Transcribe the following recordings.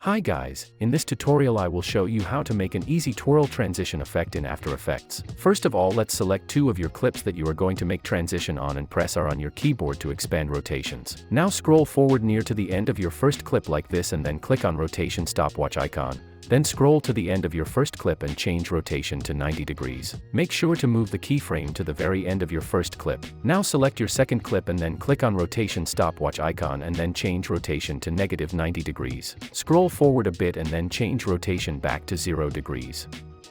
Hi guys, in this tutorial I will show you how to make an easy twirl transition effect in After Effects. First of all, let's select two of your clips that you are going to make transition on and press R on your keyboard to expand rotations. Now scroll forward near to the end of your first clip like this and then click on rotation stopwatch icon. Then scroll to the end of your first clip and change rotation to 90 degrees. Make sure to move the keyframe to the very end of your first clip. Now select your second clip and then click on rotation stopwatch icon and then change rotation to -90 degrees. Scroll forward a bit and then change rotation back to 0 degrees.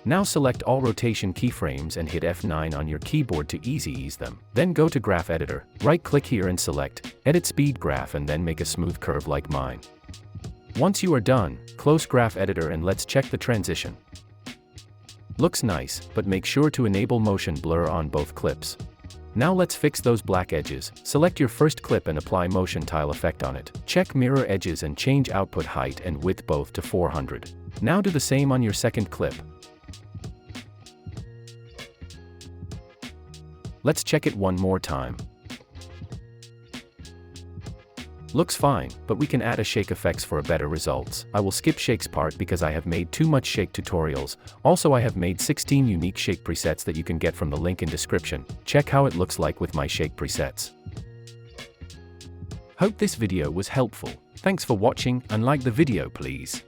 Now select all rotation keyframes and hit F9 on your keyboard to ease them. Then go to Graph Editor, right-click here and select Edit Speed Graph and then make a smooth curve like mine. Once you are done, close Graph Editor and let's check the transition. Looks nice, but make sure to enable motion blur on both clips. Now let's fix those black edges. Select your first clip and apply motion tile effect on it. Check mirror edges and change output height and width both to 400. Now do the same on your second clip. Let's check it one more time. Looks fine, but we can add a shake effects for a better results. I will skip shakes part because I have made too much shake tutorials. Also, I have made 16 unique shake presets that you can get from the link in description. Check how it looks like with my shake presets. Hope this video was helpful. Thanks for watching and like the video please.